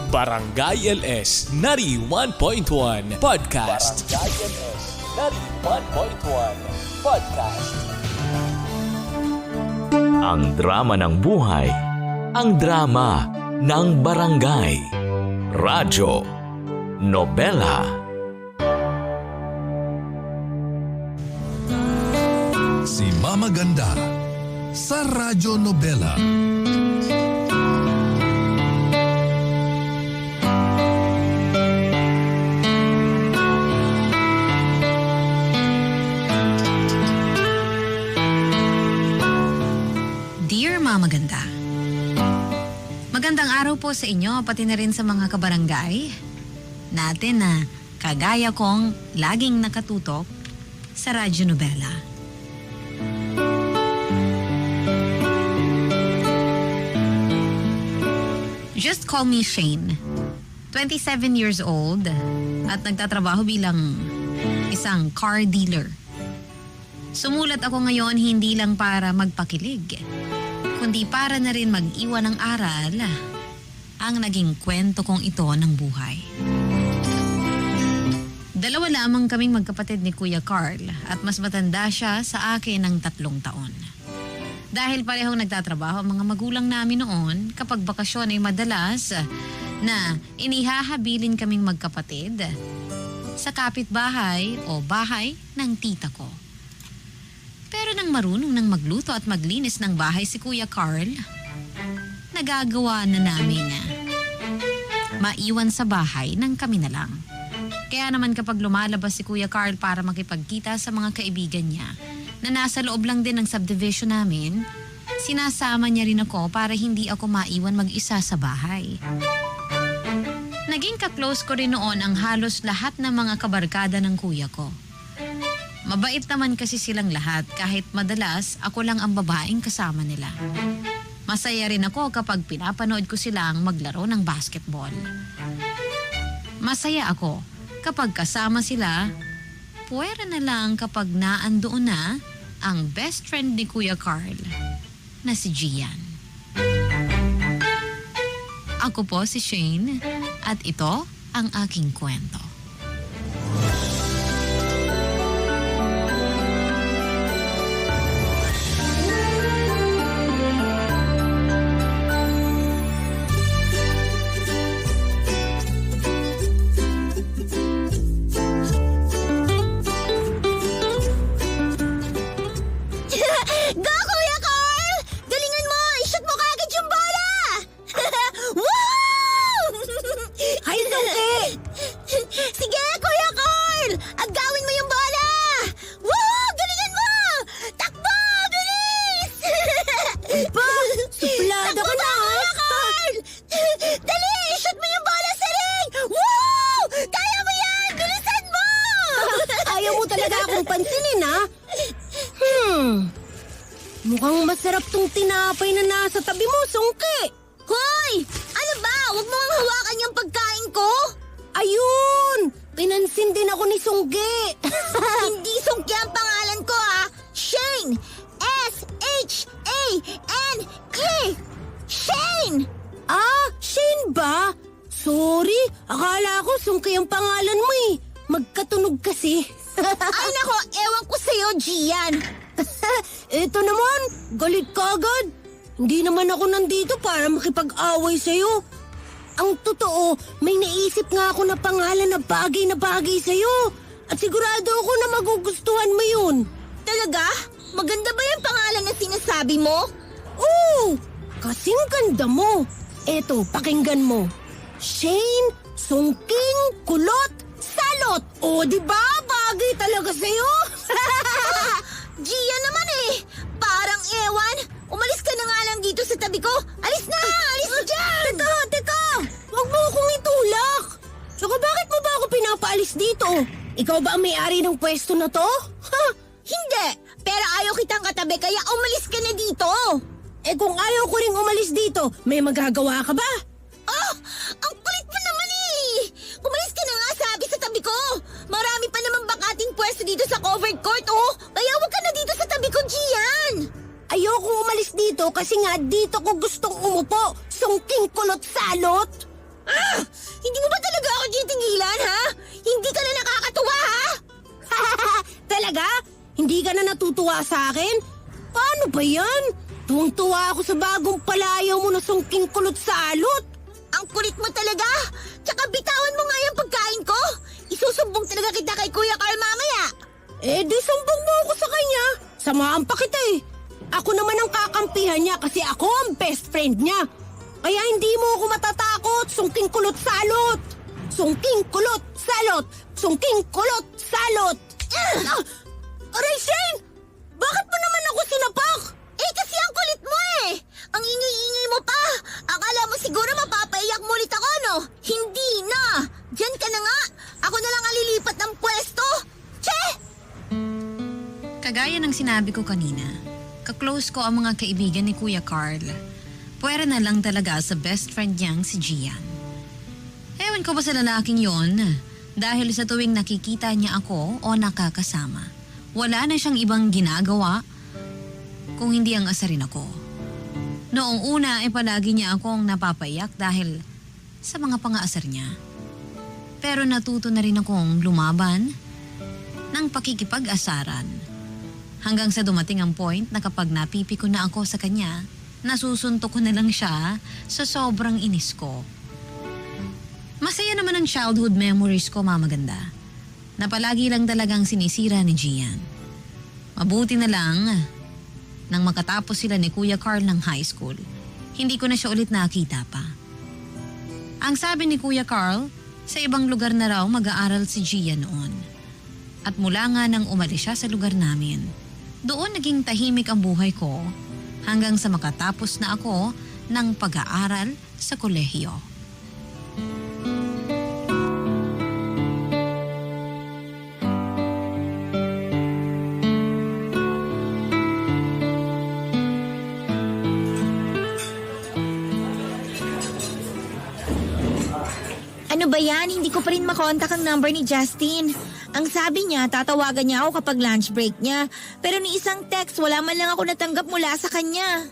Barangay LS 91.1 Podcast. Barangay LS 91.1 Podcast. Ang drama ng buhay, ang drama ng barangay. Radyo, nobela. Si Mama Ganda sa Radyo Nobela. Dear Mama Ganda, magandang araw po sa inyo pati na rin sa mga kabarangay natin na kagaya kong laging nakatutok sa Radyo Nobela. Just call me Shane. 27 years old at nagtatrabaho bilang isang car dealer. Sumulat ako ngayon hindi lang para magpakilig, kundi para na rin mag-iwan ng aral ang naging kwento kong ito ng buhay. Dalawa lamang kaming magkapatid ni Kuya Carl at mas matanda siya sa akin ng 3 taon. Dahil parehong nagtatrabaho ang mga magulang namin noon, kapag bakasyon ay madalas na inihahabilin kaming magkapatid sa kapitbahay o bahay ng tita ko. Pero nang marunong nang magluto at maglinis ng bahay si Kuya Carl, nagagawa na namin maiwan sa bahay ng kami na lang. Kaya naman kapag lumalabas si Kuya Carl para makipagkita sa mga kaibigan niya na nasa loob lang din ng subdivision namin, sinasama niya rin ako para hindi ako maiwan mag-isa sa bahay. Naging ka-close ko rin noon ang halos lahat ng mga kabarkada ng kuya ko. Mabait naman kasi silang lahat kahit madalas ako lang ang babaeng kasama nila. Masaya rin ako kapag pinapanood ko silang maglaro ng basketball. Masaya ako kapag kasama sila, puwera na lang kapag naandoon na ang best friend ni Kuya Carl na si Gian. Ako po si Shane at ito ang aking kwento. Mukhang masarap tong tinapay na nasa tabi mo, Sungki. Hoy! Ano ba? Huwag mo ang hawakan yung pagkain ko. Ayun! Pinansin din ako ni Sungki. Hindi Sungki ang pangalan ko, ha? Shane! S-H-A-N-E! Shane! Ah, Shane ba? Sorry, akala ko Sungki ang pangalan mo eh. Magkatunog kasi. Ay nako, ewan ko sa'yo, Gian. Eto naman, galit ka agad. Hindi naman ako nandito para makipag-away sa'yo. Ang totoo, may naisip nga ako na pangalan na bagay sa'yo. At sigurado ako na magugustuhan mo yun. Talaga? Maganda ba yung pangalan na sinasabi mo? Oo, kasing ganda mo. Eto, pakinggan mo. Shane, Sungking, Kulot, Salot. O, diba? Bagay talaga sa'yo. Gian naman eh. Parang ewan. Umalis ka na nga lang dito sa tabi ko. Alis na! Alis na dyan! Teka! Huwag mo akong itulak. Saka bakit mo ba ako pinapaalis dito? Ikaw ba ang may-ari ng pwesto na to? Ha? Hindi. Pero ayaw kitang katabi kaya umalis ka na dito. Eh kung ayaw ko ring umalis dito, may magagawa ka ba? Oh! Ang kulit mo naman eh! Umalis ka na nga sabi sa tabi ko. Marami pa naman bakating pwesto dito sa covered court, oh. Kaya huwag ka na dito sa tabi ko, Gian. Ayoko umalis dito kasi nga dito ko gustong umupo. Sungking kulot salot. Hindi mo ba talaga ako titigilan, ha? Hindi ka na nakakatuwa, ha? Talaga? Hindi ka na natutuwa sa akin? Paano ba yan? Tuwang-tuwa ako sa bagong palayaw mo na sungking kulot salot. Ang kulit mo talaga! Tsaka bitawan mo nga yung pagkain ko! Isusumbong talaga kita kay Kuya Carl mamaya! Eh di sumbong mo ako sa kanya. Samahan pa kita eh. Ako naman ang kakampihan niya kasi ako ang best friend niya. Kaya hindi mo ako matatakot, sungking kulot salot. Sungking kulot salot. Sungking kulot salot. Aray, Shane! Bakit mo naman ako sinapak? Eh kasi ang kulit mo eh! Ang ingay-ingay mo pa! Akala mo siguro mapapaiyak mo ulit ako, no? Hindi na! Diyan ka na nga! Ako na lang ang lilipat ng pwesto! Che! Kagaya ng sinabi ko kanina, kaklose ko ang mga kaibigan ni Kuya Carl. Puwera na lang talaga sa best friend niyang si Gian. Ewan ko ba sa lalaking yon, dahil sa tuwing nakikita niya ako o nakakasama, wala na siyang ibang ginagawa kung hindi ang asarin ako. Noong una ay palagi niya akong napapaiyak dahil sa mga pangaasar niya. Pero natuto na rin akong lumaban ng pakikipag-asaran. Hanggang sa dumating ang point na kapag napipiko na ako sa kanya, nasusuntok ko na lang siya sa sobrang inis ko. Masaya naman ang childhood memories ko, Mama Ganda, na palagi lang talagang sinisira ni Gian. Mabuti na lang nang makatapos sila ni Kuya Carl ng high school, hindi ko na siya ulit nakita pa. Ang sabi ni Kuya Carl, sa ibang lugar na raw mag-aaral si Gian noon. At mula nga nang umalis siya sa lugar namin, doon naging tahimik ang buhay ko hanggang sa makatapos na ako ng pag-aaral sa kolehiyo. Ano ba yan? Hindi ko pa rin makontak ang number ni Justin. Ang sabi niya, tatawagan niya ako kapag lunch break niya. Pero ni isang text, wala man lang ako natanggap mula sa kanya.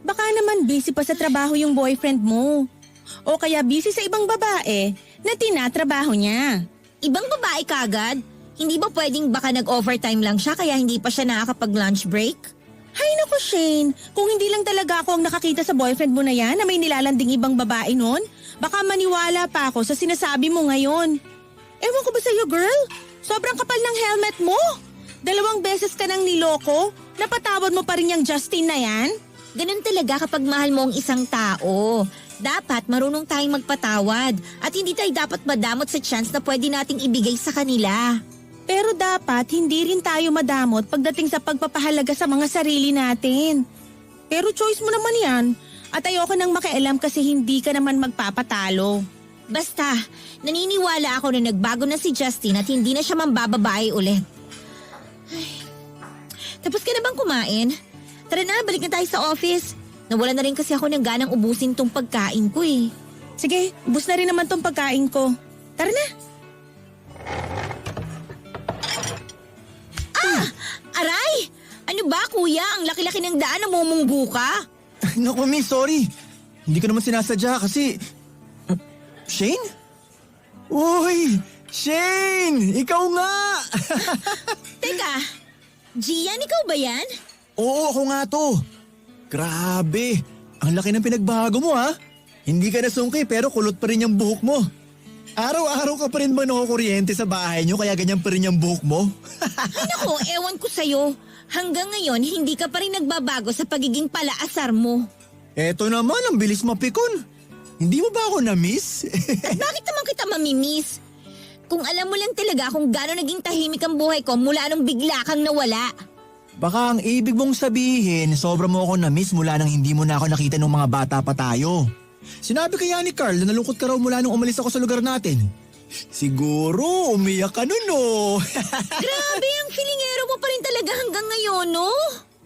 Baka naman busy pa sa trabaho yung boyfriend mo. O kaya busy sa ibang babae na tinatrabaho niya. Ibang babae kagad? Hindi ba pwedeng baka nag-overtime lang siya kaya hindi pa siya nakakapag-lunch break? Hay naku Shane, kung hindi lang talaga ako ang nakakita sa boyfriend mo na yan na may nilalanding ibang babae nun, baka maniwala pa ako sa sinasabi mo ngayon. Ewan ko ba sa'yo girl? Sobrang kapal ng helmet mo. 2 beses ka nang niloko, napatawad mo pa rin yung Justin na yan? Ganun talaga kapag mahal mo ang isang tao. Dapat marunong tayong magpatawad at hindi tayo dapat madamot sa chance na pwede nating ibigay sa kanila. Pero dapat hindi rin tayo madamot pagdating sa pagpapahalaga sa mga sarili natin. Pero choice mo naman yan at ayoko nang makialam kasi hindi ka naman magpapatalo. Basta, naniniwala ako na nagbago na si Justin at hindi na siya mambababae ulit. Ay. Tapos ka na bang kumain? Tara na, balik na tayo sa office. Nawala na rin kasi ako ng ganang ubusin tong pagkain ko eh. Sige, ubus na rin naman tong pagkain ko. Tara na. Aray! Ano ba kuya? Ang laki-laki ng daan, namumunggo ka. Naku, miss, sorry. Hindi ko naman sinasadya kasi... Shane? Uy! Shane! Ikaw nga! Teka, Gian, ikaw ba yan? Oo, ako nga to. Grabe! Ang laki ng pinagbago mo, ha? Hindi ka nasungki pero kulot pa rin yung buhok mo. Araw-araw ka pa rin ba nakukuryente sa bahay nyo kaya ganyan pa rin yung buhok mo? Ay naku, ewan ko sa'yo. Hanggang ngayon, hindi ka pa rin nagbabago sa pagiging palaasar mo. Eto naman, ang bilis mapikon. Hindi mo ba ako na-miss? At bakit naman kita mamimiss? Kung alam mo lang talaga kung gaano naging tahimik ang buhay ko mula nung bigla kang nawala. Baka ang ibig mong sabihin, sobra mo ako na-miss mula nang hindi mo na ako nakita nung mga bata pa tayo. Sinabi kaya ni Carl na nalungkot ka raw mula nung umalis ako sa lugar natin. Siguro, umiyak ka nun, no? Grabe, ang filingero mo pa rin talaga hanggang ngayon, no?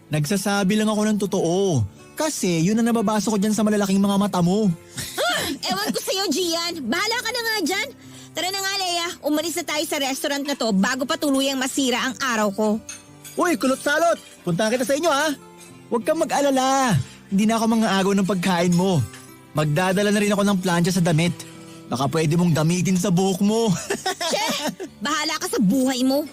Nagsasabi lang ako ng totoo. Kasi yun ang nababasa ko dyan sa malalaking mga mata mo. Ewan ko sa'yo, Gian. Bahala ka na nga dyan. Tara na nga, Leia. Umalis na tayo sa restaurant na to bago pa tuluyang masira ang araw ko. Uy, kulot salot! Punta kita sa inyo, ha? Huwag kang mag-alala. Hindi na ako mga agaw ng pagkain mo. Magdadala na rin ako ng plancha sa damit. Baka pwede mong gamitin sa buhok mo. Bahala ka sa buhay mo.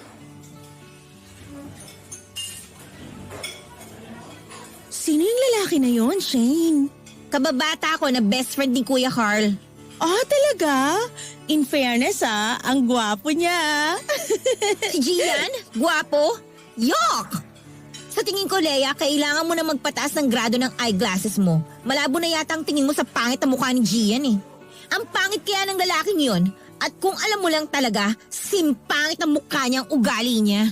Sino yung lalaki na yon, Shane? Kababata ko na best friend ni Kuya Carl. Ah, talaga? In fairness ang gwapo niya. Si Gian? Guwapo? Yok! Sa tingin ko, Leia, kailangan mo na magpataas ng grado ng eyeglasses mo. Malabo na yata ang tingin mo sa pangit na mukha ni Gian eh. Ang pangit kaya ng lalaking yon, at kung alam mo lang talaga, simpangit ang mukha niya ang ugali niya.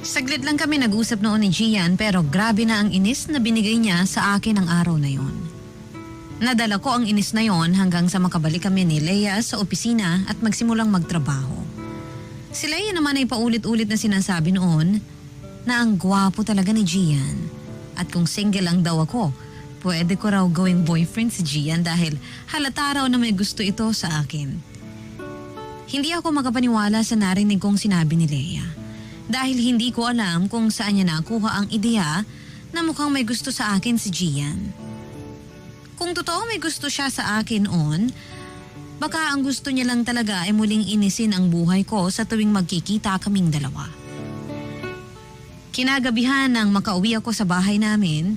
Saglit lang kami nag-usap noon ni Gian pero grabe na ang inis na binigay niya sa akin ang araw na yon. Nadala ko ang inis na yon hanggang sa makabalik kami ni Leia sa opisina at magsimulang magtrabaho. Si Leia naman ay paulit-ulit na sinasabi noon na ang gwapo talaga ni Gian. At kung single lang daw ako, pwede ko raw gawing boyfriend si Gian dahil halata raw na may gusto ito sa akin. Hindi ako makapaniwala sa narinig kong sinabi ni Leia. Dahil hindi ko alam kung saan niya nakuha ang ideya na mukhang may gusto sa akin si Gian. Kung totoo may gusto siya sa akin baka ang gusto niya lang talaga ay muling inisin ang buhay ko sa tuwing magkikita kaming dalawa. Kinagabihan nang makauwi ako sa bahay namin,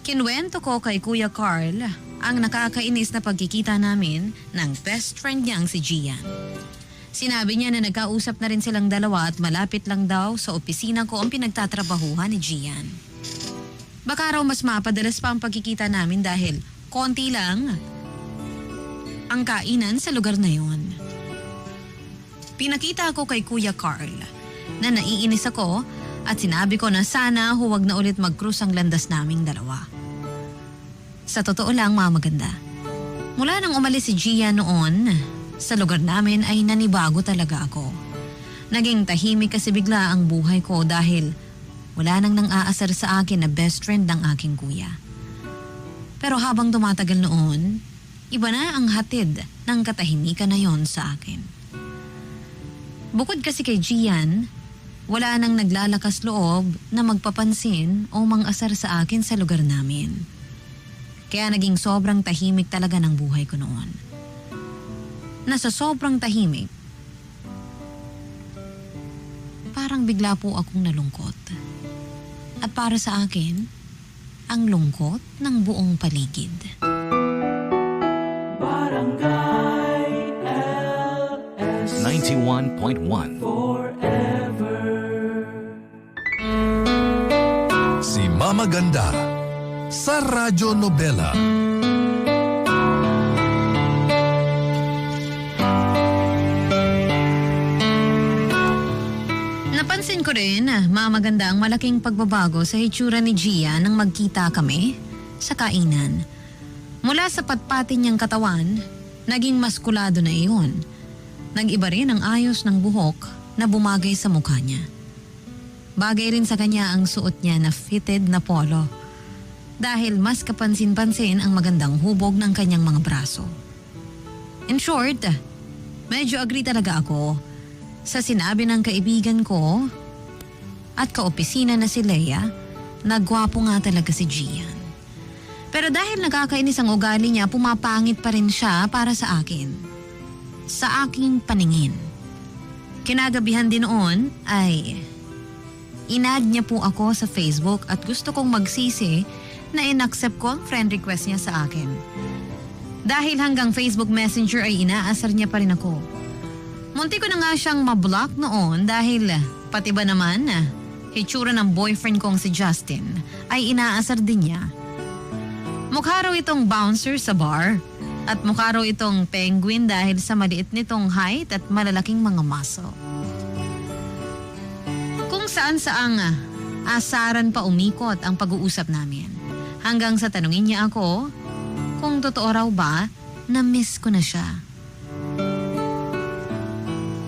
kinuwento ko kay Kuya Carl ang nakakainis na pagkikita namin ng best friend niyang si Gian. Sinabi niya na nagkausap na rin silang dalawa at malapit lang daw sa opisina ko ang pinagtatrabahuhan ni Gian. Baka raw mas mapadalas pa ang pagkikita namin dahil konti lang ang kainan sa lugar na yon. Pinakita ako kay Kuya Carl na naiinis ako at sinabi ko na sana huwag na ulit mag-cruise ang landas naming dalawa. Sa totoo lang, mamaganda. Mula nang umalis si Gian noon, sa lugar namin ay nanibago talaga ako. Naging tahimik kasi bigla ang buhay ko dahil wala nang nang-aasar sa akin na best friend ng aking kuya. Pero habang tumatagal noon, iba na ang hatid ng katahimikan na yon sa akin. Bukod kasi kay Gian, wala nang naglalakas loob na magpapansin o mang-asar sa akin sa lugar namin. Kaya naging sobrang tahimik talaga ng buhay ko noon. Nasa sobrang tahimik, parang bigla po akong nalungkot. At para sa akin, ang lungkot ng buong paligid. 91.1 Si Mama Ganda sa Radyo Nobela. Napansin ko rin, mamaganda ang malaking pagbabago sa hitsura ni Gia nang magkita kami sa kainan. Mula sa patpatin niyang katawan, naging maskulado na iyon. Nag-iba rin ang ayos ng buhok na bumagay sa mukha niya. Bagay rin sa kanya ang suot niya na fitted na polo dahil mas kapansin-pansin ang magandang hubog ng kanyang mga braso. In short, medyo agree talaga ako sa sinabi ng kaibigan ko at kaopisina na si Leia na gwapo nga talaga si Gian. Pero dahil nakakainis ang ugali niya, pumapangit pa rin siya para sa akin. Sa aking paningin. Kinagabihan din noon ay inad niya po ako sa Facebook at gusto kong magsisi na in-accept ko ang friend request niya sa akin. Dahil hanggang Facebook Messenger ay inaasar niya pa rin ako. Munti ko na nga siyang mablock noon dahil pati ba naman hitsura ng boyfriend kong si Justin ay inaasar din niya. Mukha raw itong bouncer sa bar at mukha raw itong penguin dahil sa maliit nitong height at malalaking mga muscle. Kung saan-saang asaran pa umikot ang pag-uusap namin hanggang sa tanungin niya ako kung totoo raw ba na miss ko na siya.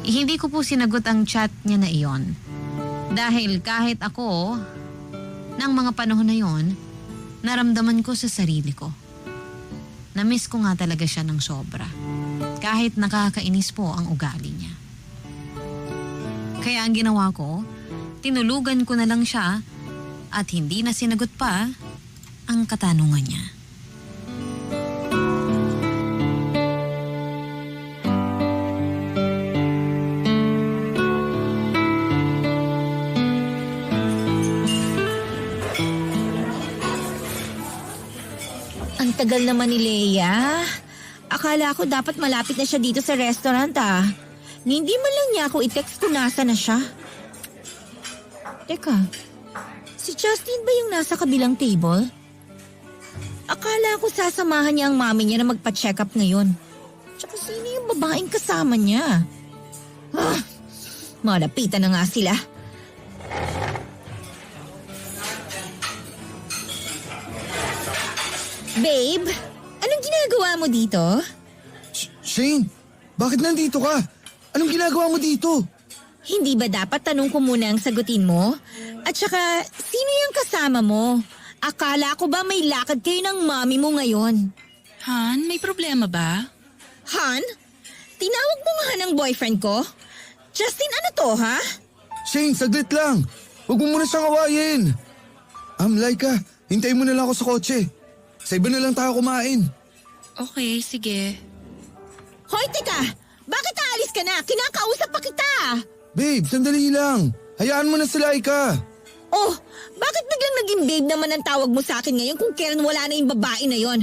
Hindi ko po sinagot ang chat niya na iyon. Dahil kahit ako, ng mga panahon na yon, naramdaman ko sa sarili ko. Na-miss ko nga talaga siya ng sobra. Kahit nakakainis po ang ugali niya. Kaya ang ginawa ko, tinulugan ko na lang siya at hindi na sinagot pa ang katanungan niya. Ang tagal naman ni Leia. Akala ko dapat malapit na siya dito sa restaurant Hindi man lang niya ako i-text kung nasa na siya. Teka, si Justin ba yung nasa kabilang table? Akala ko sasamahan niya ang mami niya na magpa-check up ngayon. Tsaka sino yung babaeng kasama niya? Malapitan na nga sila. Babe, anong ginagawa mo dito? Shane, bakit nandito ka? Anong ginagawa mo dito? Hindi ba dapat tanong ko muna ang sagutin mo? At saka, sino yung kasama mo? Akala ko ba may lakad kayo ng mami mo ngayon? Han, may problema ba? Han? Tinawag mo nga ng boyfriend ko? Justin, ano to, ha? Shane, saglit lang. Huwag mo muna siyang awayin. Laika, hintayin mo na lang ako sa kotse. Sa iba na lang tayo kumain. Okay, sige. Hoy, teka! Bakit aalis ka na? Kinakausap pa kita! Babe, sandali lang. Hayaan mo na si Laika. Oh, bakit biglang naging babe naman ang tawag mo sa akin ngayon kung kailan wala na yung babae na yon?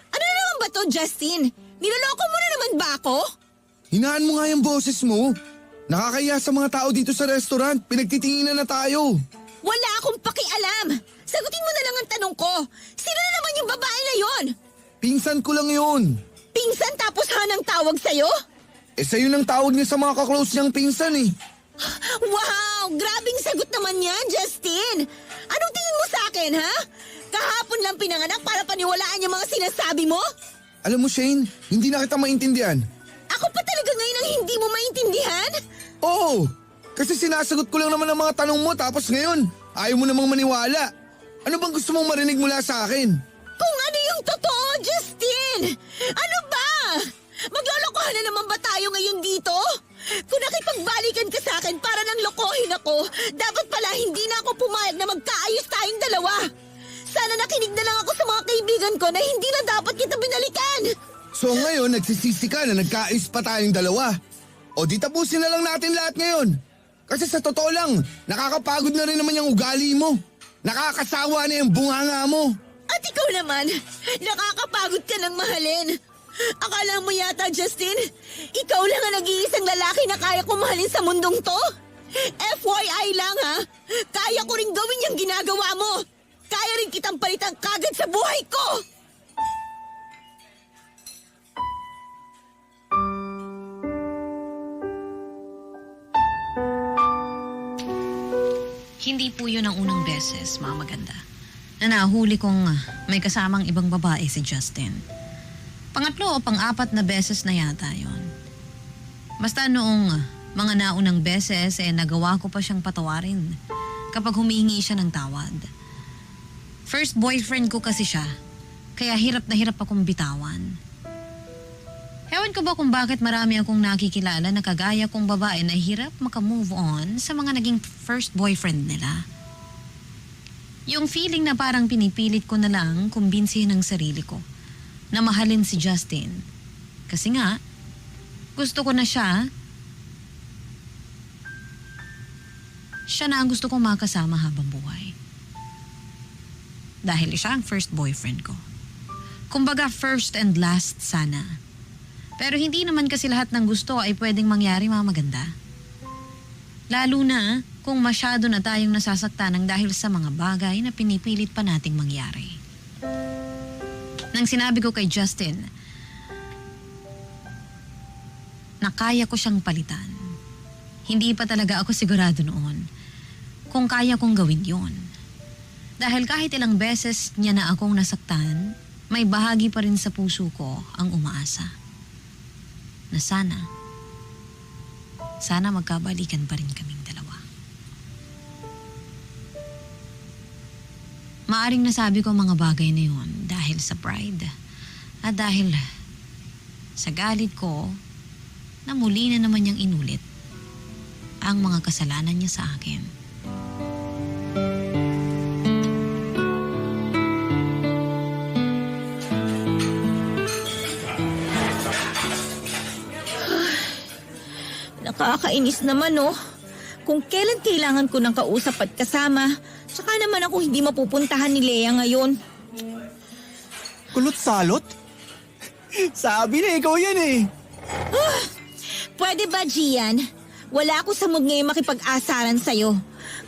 Ano na naman ba to, Justin? Niloloko mo na naman ba ako? Hinaan mo nga yung boses mo. Nakakaya sa mga tao dito sa restaurant. Pinagtitinginan na tayo. Wala akong pakialam. Sagutin mo na lang ang tanong ko. Sino na naman yung babae na yon? Pinsan ko lang yun. Pinsan tapos hanang tawag sa'yo? Sa'yo nang tawag niya sa mga kaklose niyang pinsan eh. Wow! Grabing sagot naman yan, Justin! Anong tingin mo sa akin, ha? Kahapon lang pinanganak para paniwalaan yung mga sinasabi mo? Alam mo Shane, hindi na kita maintindihan. Ako pa talaga ngayon ang hindi mo maintindihan? Oo, kasi sinasagot ko lang naman ang mga tanong mo tapos ngayon, ayaw mo namang maniwala. Ano bang gusto mong marinig mula sa akin? Kung ano yung totoo, Justin! Ano ba? Maglolokohan na naman ba tayo ngayon dito? Kung nakipagbalikan ka sa akin para nang lokohin ako, dapat pala hindi na ako pumayag na magkaayos tayong dalawa. Sana nakinig na lang ako sa mga kaibigan ko na hindi na dapat kita binalikan. So ngayon, nagsisisi ka na nagkaayos pa tayong dalawa. O di tapusin na lang natin lahat ngayon. Kasi sa totoo lang, nakakapagod na rin naman yung ugali mo. Nakakasawa na yung bunganga mo. At ikaw naman, nakakapagod ka ng mahalin. Akala mo yata, Justin, ikaw lang ang nag-iisang lalaki na kaya ko mahalin sa mundong to? FYI lang ha, kaya ko rin gawin yung ginagawa mo. Kaya rin kitang palitan kagad sa buhay ko. Hindi po yun ang unang beses, mga maganda, na nahuli kong may kasamang ibang babae si Justin. Pangatlo o pang-apat na beses na yata yon. Basta noong mga naunang beses, nagawa ko pa siyang patawarin kapag humihingi siya ng tawad. First boyfriend ko kasi siya, kaya hirap na hirap akong bitawan. Ewan ko ba kung bakit marami akong nakikilala na kagaya kong babae na hirap makamove on sa mga naging first boyfriend nila. Yung feeling na parang pinipilit ko na lang kumbinsihin ang sarili ko na mahalin si Justin. Kasi nga, gusto ko na siya. Siya na ang gusto kong makasama habang buhay. Dahil siya ang first boyfriend ko. Kumbaga first and last sana. Pero hindi naman kasi lahat ng gusto ay pwedeng mangyari, mga maganda. Lalo na kung masyado na tayong nasasaktan ng dahil sa mga bagay na pinipilit pa nating mangyari. Nang sinabi ko kay Justin na kaya ko siyang palitan, hindi pa talaga ako sigurado noon kung kaya kong gawin yon. Dahil kahit ilang beses niya na akong nasaktan, may bahagi pa rin sa puso ko ang umaasa. Na sana magkabalikan pa rin kaming dalawa. Maaring nasabi ko mga bagay na yun dahil sa pride. At dahil sa galit ko, na muli na naman niyang inulit ang mga kasalanan niya sa akin. Nakakainis naman, oh. Kung kailan kailangan ko ng kausap at kasama, saka naman ako hindi mapupuntahan ni Lea ngayon. Kulot salot? Sabi na ikaw yan eh. Pwede ba, Gian? Wala ako sa mood ngayon makipag-asaran sa'yo.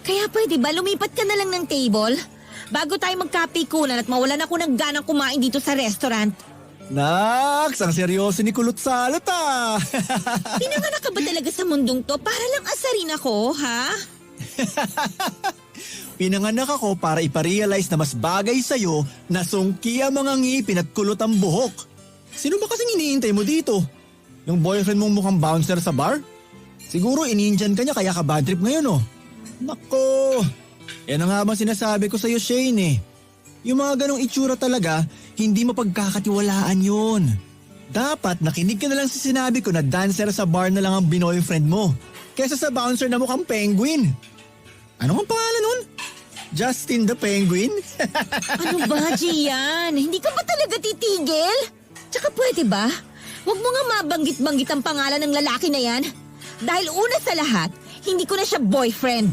Kaya pwede ba lumipat ka na lang ng table? Bago tayo magkapikunan at mawalan ako ng ganang kumain dito sa restaurant. Naks, ang seryoso ni Kulot Salot ah. Pinanganak ka ba talaga sa mundong to para lang asarin ako, ha? Pinanganak ako para iparealize na mas bagay sa'yo na sungki ang mga ngipin at kulot ang buhok. Sino ba kasing iniintay mo dito? Yung boyfriend mong mukhang bouncer sa bar? Siguro ininjan ka niya kaya ka bad trip ngayon oh. Nako, yan ang habang sinasabi ko sa'yo Shane eh. Yung mga ganong itsura talaga, hindi mapagkakatiwalaan yun. Dapat nakinig ka na lang sa sinabi ko na dancer sa bar na lang ang binoyfriend mo. Kesa sa bouncer na mukhang penguin. Ano ang pangalan nun? Justin the Penguin? Ano ba, Gian? Hindi ka ba talaga titigil? Tsaka pwede ba? Huwag mo nga mabanggit-banggit ang pangalan ng lalaki na yan. Dahil una sa lahat, hindi ko na siya boyfriend.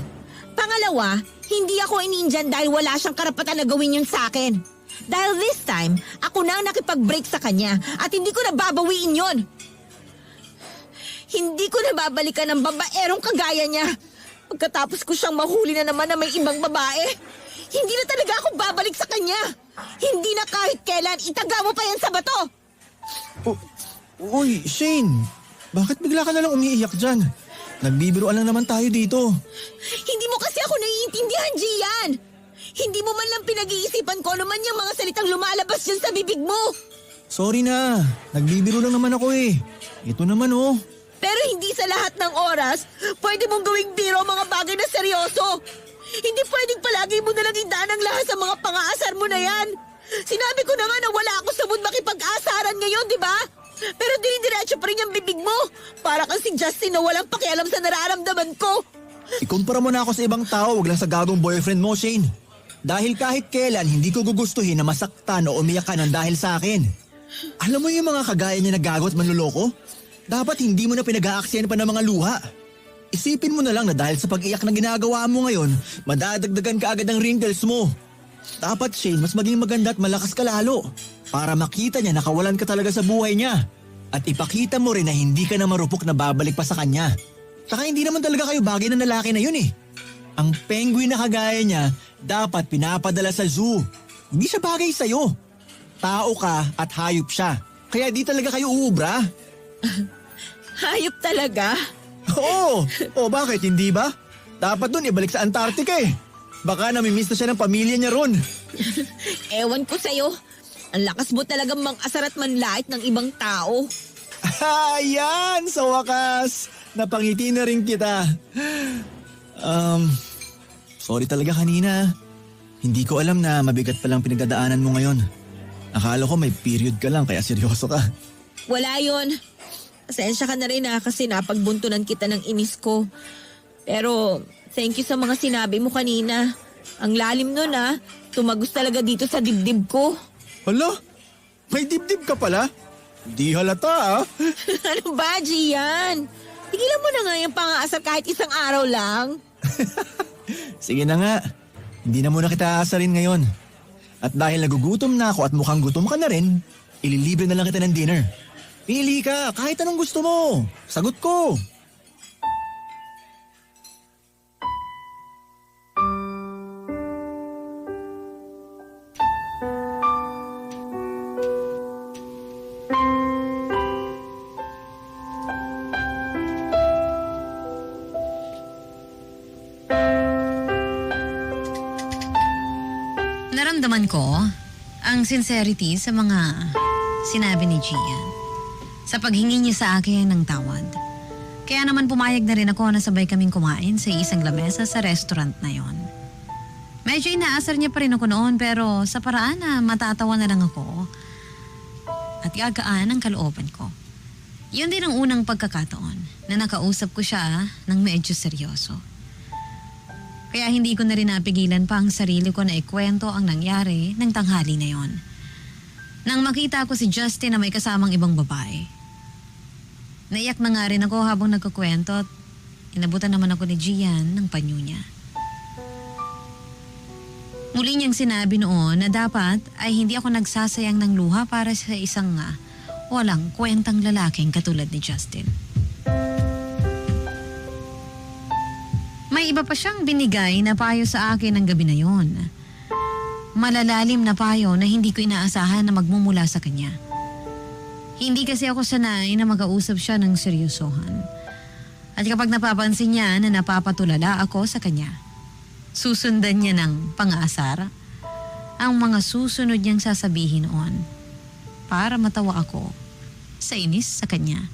Pangalawa, hindi ako ininjan dahil wala siyang karapatan na gawin yun sa akin. Dahil this time, ako na ang nakipag-break sa kanya at hindi ko na babawiin yun. Hindi ko na babalikan ng babaerong kagaya niya. Pagkatapos ko siyang mahuli na naman na may ibang babae, hindi na talaga ako babalik sa kanya. Hindi na kahit kailan itaga mo pa yan sa bato. Uy, Shane, bakit bigla ka na lang umiiyak dyan? Nagbibiroan lang naman tayo dito. Hindi mo kasi ako naiintindihan, Gian. Hindi mo man lang pinag-iisipan ko ano man yung mga salitang lumalabas dyan sa bibig mo. Sorry na, nagbibiro lang naman ako eh. Ito naman oh. Pero hindi sa lahat ng oras, pwede mong gawing biro ang mga bagay na seryoso. Hindi pwedeng palagi mo na lang idaan ang lahat sa mga pang-aasar mo na yan. Sinabi ko na nga na wala ako sa mood makipag-asaran ngayon, di ba? Pero dinidiretso pa rin yung bibig mo. Para kang si Justin na walang pakialam sa nararamdaman ko. Ikumpara mo na ako sa ibang tao, wag lang sa gagong boyfriend mo, Shane. Dahil kahit kailan, hindi ko gugustuhin na masaktan o umiyak ka ng dahil sa akin. Alam mo yung mga kagaya niya na gago at manluloko? Dapat hindi mo na pinag-aaksyan pa ng mga luha. Isipin mo na lang na dahil sa pag-iyak na ginagawa mo ngayon, madadagdagan ka agad ng wrinkles mo. Dapat, Shane, mas maging maganda at malakas ka lalo. Para makita niya na kawalan ka talaga sa buhay niya. At ipakita mo rin na hindi ka na marupok na babalik pa sa kanya. Saka hindi naman talaga kayo bagay na lalaki na yun eh. Ang penguin na kagaya niya, dapat pinapadala sa zoo. Hindi siya bagay sa'yo. Tao ka at hayop siya. Kaya di talaga kayo uubra. Hayop talaga? Oo! O bakit, hindi ba? Dapat dun ibalik sa Antarctica eh. Baka namimiss na siya ng pamilya niya ron. Ewan ko sa'yo. Ang lakas mo talagang mang-asar at manlait ng ibang tao. Ayan! Sa wakas! Napangiti na rin kita. Sorry talaga kanina. Hindi ko alam na mabigat palang pinagdadaanan mo ngayon. Akala ko may period ka lang kaya seryoso ka. Wala yon. Pasensya ka na rin kasi napagbuntunan kita ng inis ko. Pero thank you sa mga sinabi mo kanina. Ang lalim nun tumagos talaga dito sa dibdib ko. Hala? May dibdib ka pala? Di halata Ano ba, Gian? Tigilan mo na nga yung pang-aasar kahit isang araw lang. Sige na nga. Hindi na muna kita aasarin ngayon. At dahil nagugutom na ako at mukhang gutom ka na rin, ililibre na lang kita ng dinner. Pili ka kahit anong gusto mo. Sagot ko. Naramdaman ko ang sincerity sa mga sinabi ni Gian sa paghingi niya sa akin ng tawad. Kaya naman pumayag na rin ako na sabay kaming kumain sa isang lamesa sa restaurant na yon. Medyo inaasar niya pa rin ako noon pero sa paraan na matatawa na lang ako, gagaan ang kalooban ko. Yun din ang unang pagkakataon na nakausap ko siya ng medyo seryoso. Kaya hindi ko na rin napigilan pa ang sarili ko na ikwento ang nangyari ng tanghali na yon. Nang makita ko si Justin na may kasamang ibang babae. Naiyak na nga rin ako habang nagkukwento at inabutan naman ako ni Gian ng panyo niya. Muli niyang sinabi noon na dapat ay hindi ako nagsasayang ng luha para sa isang walang kwentang lalaking katulad ni Justin. May iba pa siyang binigay na payo sa akin ng gabi na yon. Malalalim na payo na hindi ko inaasahan na magmumula sa kanya. Hindi kasi ako sanay na mag-ausap siya ng seryosohan. At kapag napapansin niya na napapatulala ako sa kanya, susundan niya ng pang-aasar ang mga susunod niyang sasabihin noon para matawa ako sa inis sa kanya.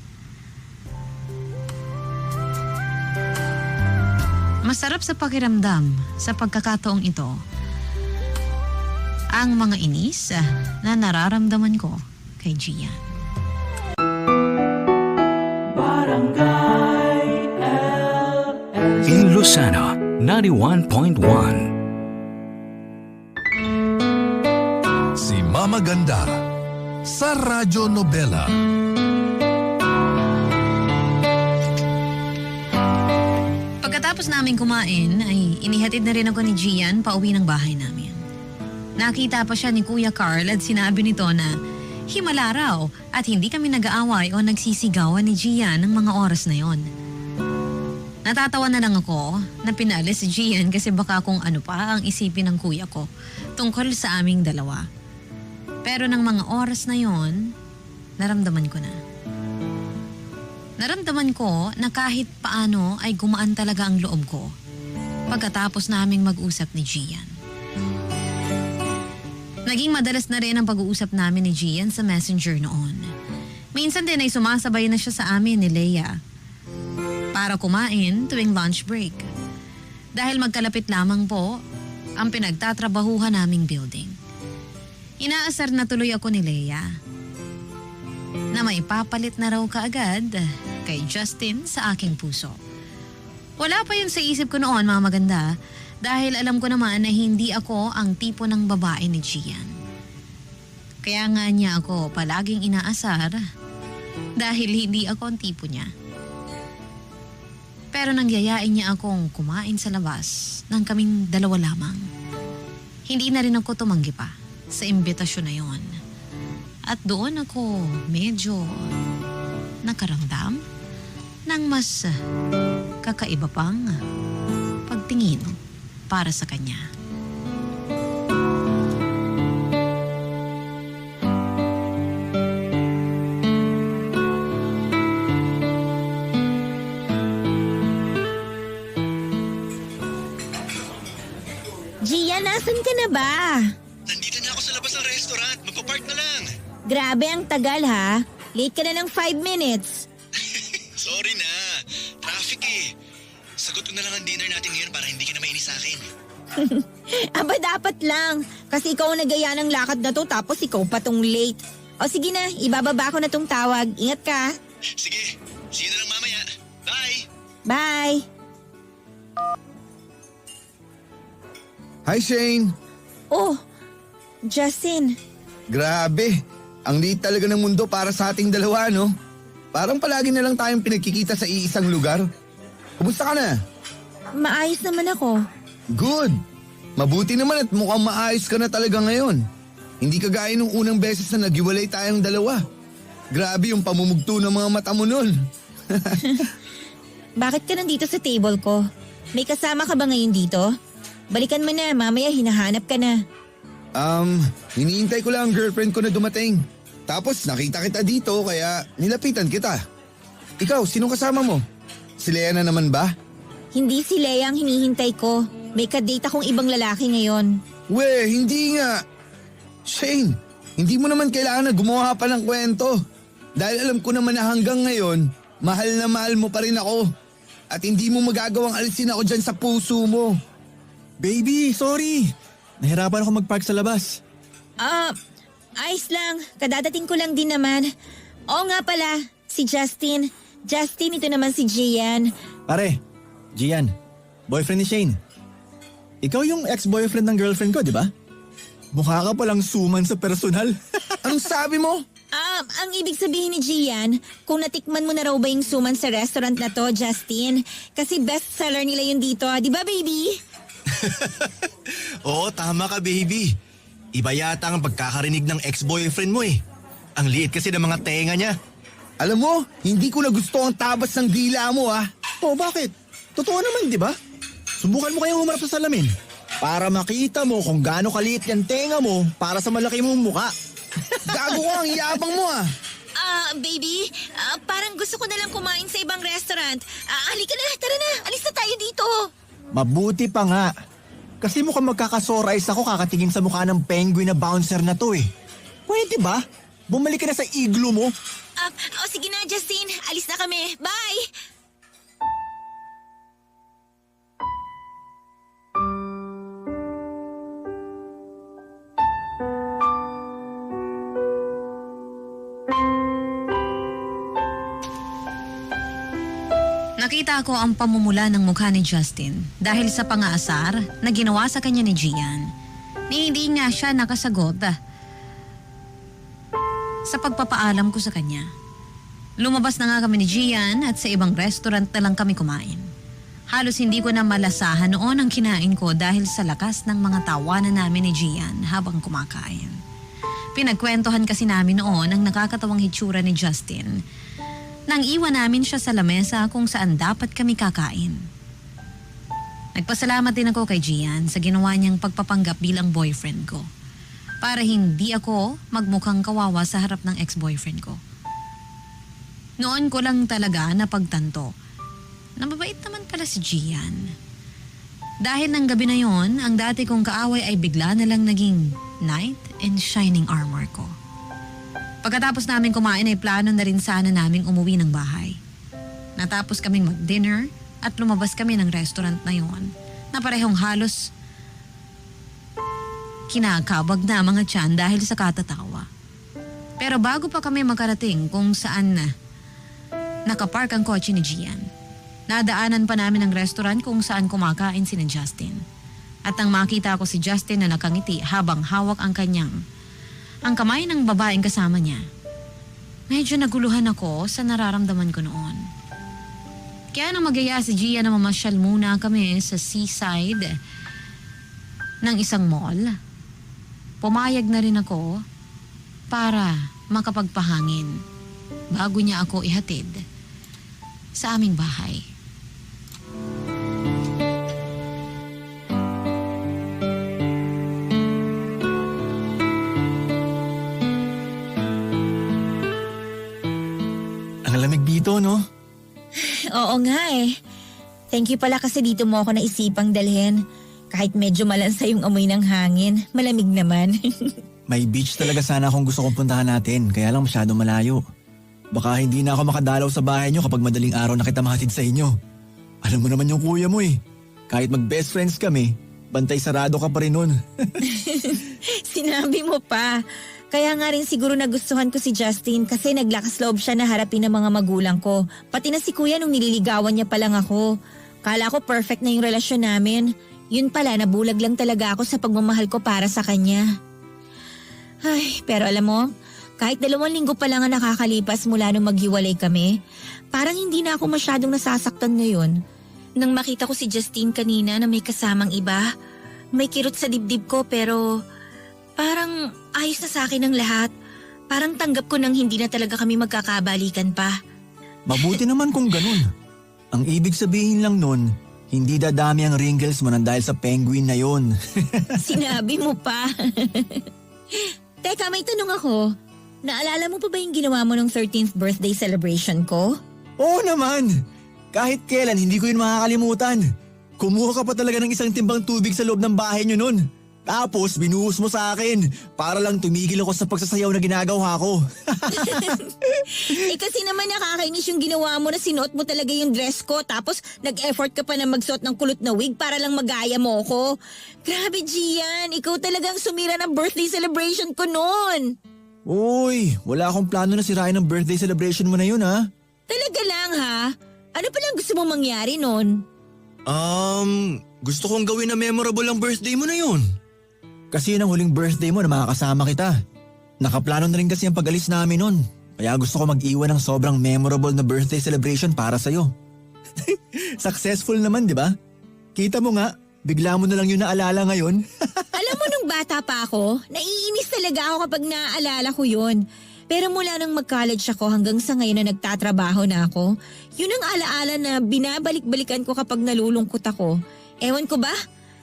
Masarap sa pakiramdam sa pagkakataong ito ang mga inis na nararamdaman ko kay Gian. In Lucena, 91.1. Si Mama Ganda sa Radyo Nobela. Pagkatapos namin kumain ay inihatid na rin ako ni Gian pauwi ng bahay namin. Nakita pa siya ni Kuya Carl at sinabi nito na himala raw at hindi kami nag-aaway o nagsisigawan ni Gian ng mga oras na yon. Natatawa na lang ako na pinalis si Gian kasi baka kung ano pa ang isipin ng kuya ko tungkol sa aming dalawa. Pero ng mga oras na yon, naramdaman ko na. Naramdaman ko na kahit paano ay gumaan talaga ang loob ko pagkatapos naming mag-usap ni Gian. Naging madalas na rin ang pag-uusap namin ni Gian sa Messenger noon. Minsan din ay sumasabay na siya sa amin ni Leia para kumain tuwing lunch break. Dahil magkalapit lamang po ang pinagtatrabahuhan naming building. Inaasar na tuloy ako ni Leia na may papalit na raw kaagad kay Justin sa aking puso. Wala pa yun sa isip ko noon, mga maganda, dahil alam ko naman na hindi ako ang tipo ng babae ni Gian. Kaya nga niya ako palaging inaasar dahil hindi ako ang tipo niya. Pero nangyayain niya akong kumain sa labas nang kaming dalawa lamang. Hindi na rin ako tumanggi pa sa imbitasyon na yon. At doon ako medyo nakaramdam ng mas kakaiba pang pagtingin para sa kanya. Gian, nasan ka na ba? Nandito na ako sa labas ng restaurant. Magpapark na lang. Grabe ang tagal ha. Late ka na ng 5 minutes. Sorry na. Traffic eh. Sagot ko na lang ang dinner natin ngayon para hindi ka na mainis sa akin. Aba dapat lang. Kasi ikaw ang nagaya ng lakad na to tapos ikaw pa tong late. O sige na, ibababa ko na tong tawag. Ingat ka. Sige, see you na lang mamaya. Bye! Bye! Hi, Shane. Oh, Justin. Grabe. Ang liit talaga ng mundo para sa ating dalawa, no? Parang palagi na lang tayong pinagkikita sa iisang lugar. Kumusta ka na? Maayos naman ako. Good. Mabuti naman at mukhang maayos ka na talaga ngayon. Hindi kagaya nung unang beses na naghiwalay tayong dalawa. Grabe yung pamumugto ng mga mata mo nun. Bakit ka nandito sa table ko? May kasama ka ba ngayon dito? Balikan mo na, mamaya hinahanap ka na. Hinihintay ko lang ang girlfriend ko na dumating. Tapos nakita kita dito kaya nilapitan kita. Ikaw, sino kasama mo? Si Lea na naman ba? Hindi si Lea ang hinihintay ko. May kadate akong ibang lalaki ngayon. We, hindi nga. Shane, hindi mo naman kailangan na gumawa pa ng kwento. Dahil alam ko naman na hanggang ngayon, mahal na mahal mo pa rin ako. At hindi mo magagawang alisin ako dyan sa puso mo. Baby, sorry. Nahirapan ako mag-park sa labas. Ayos lang, kadadating ko lang din naman. Oo nga pala, si Justin. Justin, ito naman si Gian. Pare, Gian, boyfriend ni Shane. Ikaw yung ex-boyfriend ng girlfriend ko, di ba? Mukha ka palang suman sa personal. Anong sabi mo? Ang ibig sabihin ni Gian, kung natikman mo na raw ba yung suman sa restaurant na to, Justin? Kasi best seller nila yun dito, di ba baby? Oo, tama ka baby. Iba yata ang pagkakarinig ng ex-boyfriend mo eh. Ang liit kasi ng mga tenga niya. Alam mo, hindi ko na gusto ang tabas ng dila mo ah. Oh, bakit? Totoo naman, di ba? Subukan mo kayong humarap sa salamin para makita mo kung gaano kaliit yung tenga mo para sa malaki mong muka. Gago ka, ang yabang mo ah. Baby, parang gusto ko na lang kumain sa ibang restaurant. Halika na, tara na, alis na tayo dito. Mabuti pa nga. Kasi mukhang magkakasorais ako kakatingin sa mukha ng penguin na bouncer na to eh. Pwede ba? Bumalik ka na sa igloo mo. Sige na, Justin, alis na kami. Bye! Nakita ko ang pamumula ng mukha ni Justin dahil sa pangaasar na ginawa sa kanya ni Gian. Ni hindi nga siya nakasagot sa pagpapaalam ko sa kanya. Lumabas na nga kami ni Gian at sa ibang restaurant na lang kami kumain. Halos hindi ko na malasahan noon ang kinain ko dahil sa lakas ng mga tawanan namin ni Gian habang kumakain. Pinagkwentuhan kasi namin noon ang nakakatawang hitsura ni Justin nang iwan namin siya sa lamesa kung saan dapat kami kakain. Nagpasalamat din ako kay Gian sa ginawa niyang pagpapanggap bilang boyfriend ko para hindi ako magmukhang kawawa sa harap ng ex-boyfriend ko. Noon ko lang talaga napagtanto na mabait naman pala si Gian. Dahil ng gabi na yon, ang dati kong kaaway ay bigla na lang naging knight in shining armor ko. Pagkatapos namin kumain ay plano na rin sana naming umuwi ng bahay. Natapos kaming mag-dinner at lumabas kami ng restaurant na yon na parehong halos kinakabag na mga tiyan dahil sa katatawa. Pero bago pa kami makarating kung saan nakapark ang kotse ni Gian, nadaanan pa namin ang restaurant kung saan kumakain si Justin. At nang makita ko si Justin na nakangiti habang hawak ang kamay ng babaeng kasama niya, medyo naguluhan ako sa nararamdaman ko noon. Kaya nang magaya si Gia na mamasyal muna kami sa seaside ng isang mall, pumayag na rin ako para makapagpahangin bago niya ako ihatid sa aming bahay. Ang lamig dito, no? Oo nga eh. Thank you pala kasi dito mo ako naisipang dalhin. Kahit medyo malansa yung amoy ng hangin, malamig naman. May beach talaga sana akong gusto kong puntahan natin, kaya lang masyado malayo. Baka hindi na ako makadalaw sa bahay nyo kapag madaling araw na kita mahatid sa inyo. Alam mo naman yung kuya mo eh. Kahit mag-best friends kami, bantay sarado ka pa rin nun. Sinabi mo pa. Kaya nga rin siguro nagustuhan ko si Justin kasi naglakas loob siya na harapin ng mga magulang ko. Pati na si kuya nung nililigawan niya pa lang ako. Kala ko perfect na yung relasyon namin. Yun pala, nabulag lang talaga ako sa pagmamahal ko para sa kanya. Ay, pero alam mo, kahit 2 linggo pa lang ang nakakalipas mula nung maghiwalay kami, parang hindi na ako masyadong nasasaktan ngayon. Nang makita ko si Justine kanina na may kasamang iba, may kirot sa dibdib ko pero parang ayos na sa akin ang lahat. Parang tanggap ko nang hindi na talaga kami magkakabalikan pa. Mabuti naman kung ganun. Ang ibig sabihin lang nun, hindi dadami ang wrinkles mo nang dahil sa penguin na yon. Sinabi mo pa. Teka, may tanong ako. Naalala mo pa ba yung ginawa mo nung 13th birthday celebration ko? Oo naman! Kahit kailan hindi ko yun makakalimutan. Kumuha ka pa talaga ng 1 timbang tubig sa loob ng bahay nyo nun. Tapos binuhos mo sa akin para lang tumigil ako sa pagsasayaw na ginagawa ko. Kasi naman nakakainis yung ginawa mo na sinuot mo talaga yung dress ko tapos nag-effort ka pa na magsuot ng kulot na wig para lang magaya mo ko. Grabe Gian, ikaw talagang sumira ng birthday celebration ko noon. Uy, wala akong plano na sirain ang birthday celebration mo na yun ha. Talaga lang ha? Ano palang gusto mong mangyari nun? Gusto kong gawin na memorable ang birthday mo na yun. Kasi yun ang huling birthday mo na makakasama kita. Nakaplano na rin kasi ang pag-alis namin nun. Kaya gusto ko mag-iwan ng sobrang memorable na birthday celebration para sa'yo. Successful naman, di ba? Kita mo nga, bigla mo na lang yun naalala ngayon. Alam mo nung bata pa ako, naiinis talaga ako kapag naaalala ko yun. Pero mula nang mag-college ako hanggang sa ngayon na nagtatrabaho na ako, yun ang alaala na binabalik-balikan ko kapag nalulungkot ako. Ewan ko ba?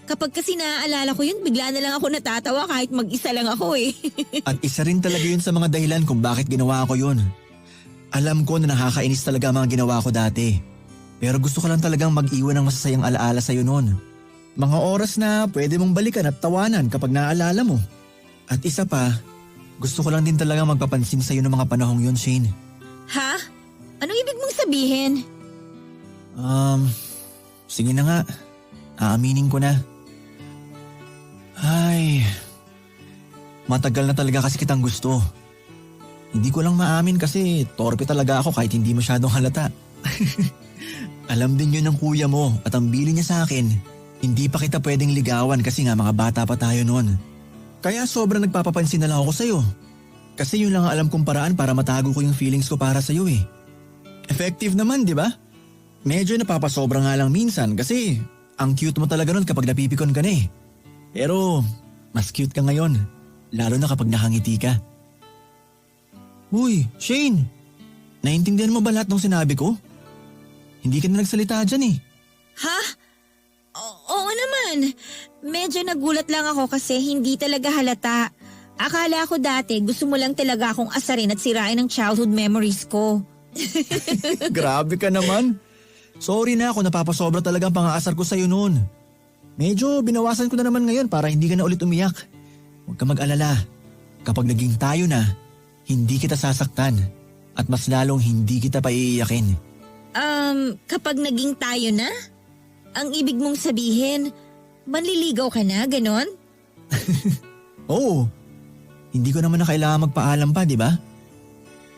Kapag kasi naaalala ko yun, bigla na lang ako natatawa kahit mag-isa lang ako eh. At isa rin talaga yun sa mga dahilan kung bakit ginawa ko yun. Alam ko na nakakainis talaga ang mga ginawa ko dati. Pero gusto ko lang talagang mag-iwan ng masasayang alaala sa'yo noon. Mga oras na pwede mong balikan at tawanan kapag naaalala mo. At isa pa, gusto ko lang din talaga magpapansin sa'yo ng mga panahong yun, Shane. Ha? Anong ibig mong sabihin? Sige na nga. Aaminin ko na. Ay, matagal na talaga kasi kitang gusto. Hindi ko lang maamin kasi torpe talaga ako kahit hindi masyadong halata. Alam din yun ng kuya mo at ang bili niya sa akin, hindi pa kita pwedeng ligawan kasi nga mga bata pa tayo noon. Kaya sobrang nagpapapansin na lang ako sa'yo. Kasi yun lang ang alam kong paraan para matago ko yung feelings ko para sa'yo eh. Effective naman, di ba? Medyo napapasobra nga lang minsan kasi ang cute mo talaga nun kapag napipikon ka na eh. Pero mas cute ka ngayon, lalo na kapag nakangiti ka. Uy, Shane, naiintindihan mo ba lahat ng sinabi ko? Hindi ka na nagsalita dyan eh. Ha? Oo naman. Medyo nagulat lang ako kasi hindi talaga halata. Akala ko dati gusto mo lang talaga akong asarin at sirain ang childhood memories ko. Grabe ka naman. Sorry na ako, napapasobra talaga ang pang-aasar ko sa'yo noon. Medyo binawasan ko na naman ngayon para hindi ka na ulit umiyak. Huwag ka mag-alala. Kapag naging tayo na, hindi kita sasaktan at mas lalong hindi kita paiiyakin. Kapag naging tayo na? Ang ibig mong sabihin, manliligaw ka na, ganon? Oo. Hindi ko naman na kailangan magpaalam pa, di ba?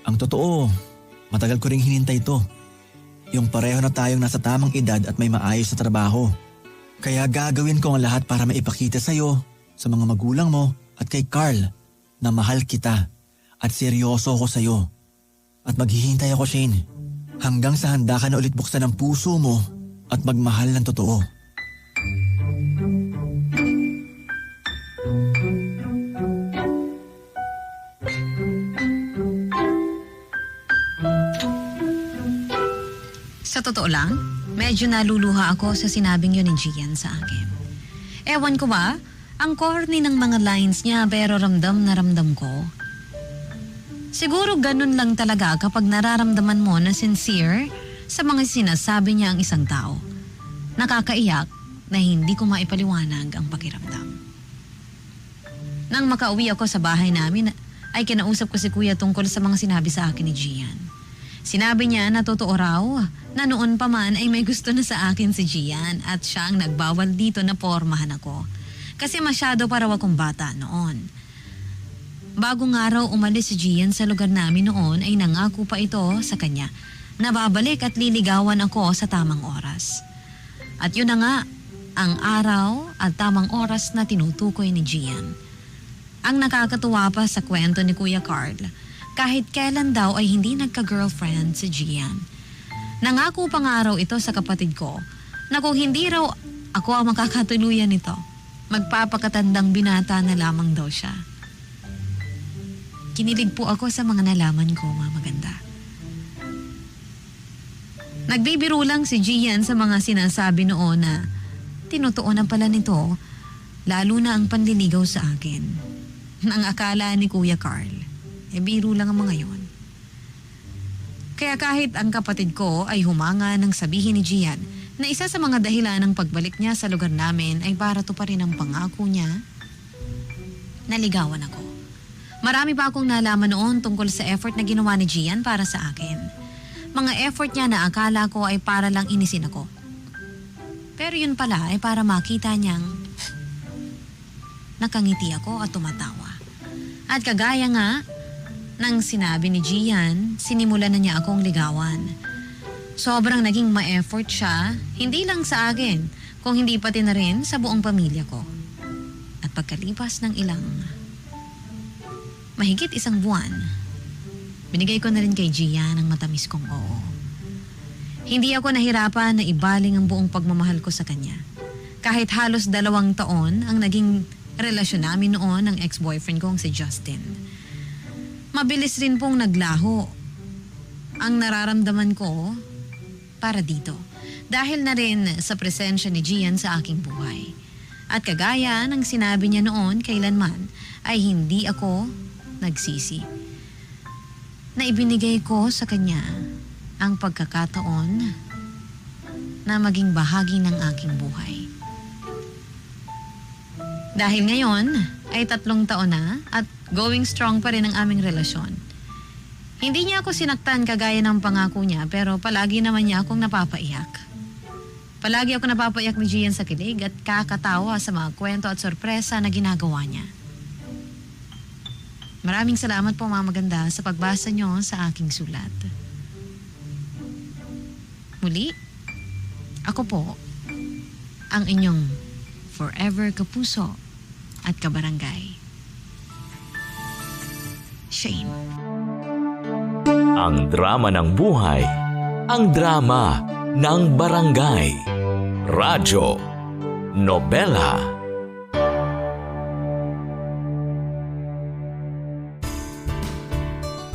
Ang totoo, matagal ko ring hinintay ito. Yung pareho na tayong nasa tamang edad at may maayos na trabaho. Kaya gagawin ko ang lahat para maipakita sa'yo, sa mga magulang mo at kay Carl na mahal kita at seryoso ako sa'yo. At maghihintay ako, Shane, hanggang sa handa ka na ulit buksan ang puso mo at magmahal ng totoo. Sa totoo lang, medyo naluluha ako sa sinabing yun ni Gian sa akin. Ewan ko ba, ang corny ng mga lines niya pero ramdam na ramdam ko. Siguro ganun lang talaga kapag nararamdaman mo na sincere sa mga sinasabi niya ang isang tao. Nakakaiyak na hindi ko maipaliwanag ang pakiramdam. Nang makauwi ako sa bahay namin, ay kinausap ko si Kuya tungkol sa mga sinabi sa akin ni Gian. Sinabi niya na totoo raw na noon pa man ay may gusto na sa akin si Gian at siya ang nagbawal dito na pormahan ako. Kasi masyado pa raw akong bata noon. Bago nga raw umalis si Gian sa lugar namin noon ay nangako pa ito sa kanya na babalik at liligawan ako sa tamang oras. At yun na nga, ang araw at tamang oras na tinutukoy ni Gian. Ang nakakatuwa pa sa kwento ni Kuya Carl, kahit kailan daw ay hindi nagka-girlfriend si Gian. Nangako pa nga raw ito sa kapatid ko na kung hindi raw ako ang makakatuluyan nito, magpapakatandang binata na lamang daw siya. Kinilig po ako sa mga nalaman ko, mga maganda. Nagbibiro lang si Gian sa mga sinasabi noon na tinutuunan pala nito, lalo na ang panliligaw sa akin. Ang akala ni Kuya Carl. Biro lang ang mga yon. Kaya kahit ang kapatid ko ay humanga nang sabihin ni Gian na isa sa mga dahilan ng pagbalik niya sa lugar namin ay para to pa rin ang pangako niya, naligawan ako. Marami pa akong nalaman noon tungkol sa effort na ginawa ni Gian para sa akin. Mga effort niya na akala ko ay para lang inisin ako. Pero yun pala ay para makita niyang nakangiti ako at tumatawa. At kagaya nga Nang sinabi ni Gian, sinimulan na niya akong ligawan. Sobrang naging ma-effort siya, hindi lang sa akin, kung hindi pati na rin sa buong pamilya ko. At pagkalipas ng mahigit 1 buwan, binigay ko na rin kay Gian ang matamis kong oo. Hindi ako nahirapan na ibaling ang buong pagmamahal ko sa kanya. Kahit halos 2 taon ang naging relasyon namin noon ng ex-boyfriend kong si Justin. Mabilis rin pong naglaho ang nararamdaman ko para dito. Dahil na rin sa presensya ni Gian sa aking buhay. At kagaya ng sinabi niya noon kailanman ay hindi ako nagsisi. Na ibinigay ko sa kanya ang pagkakataon na maging bahagi ng aking buhay. Dahil ngayon ay 3 taon na at going strong pa rin ang aming relasyon. Hindi niya ako sinaktan kagaya ng pangako niya pero palagi naman niya akong napapaiyak. Palagi ako napapaiyak ni Gian sa kilig at kakatawa sa mga kwento at sorpresa na ginagawa niya. Maraming salamat po mga maganda sa pagbasa niyo sa aking sulat. Muli, ako po ang inyong forever kapuso at kabarangay. Shane. Ang drama ng buhay, ang drama ng barangay. Radyo, nobela.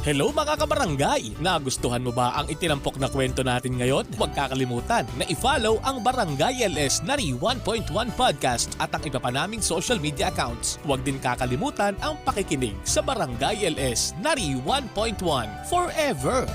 Hello mga kabarangay! Nagustuhan mo ba ang itinampok na kwento natin ngayon? Huwag kakalimutan na i-follow ang Barangay LS Nari 1.1 Podcast at ang iba pa naming social media accounts. Huwag din kakalimutan ang pakikinig sa Barangay LS Nari 1.1 Forever!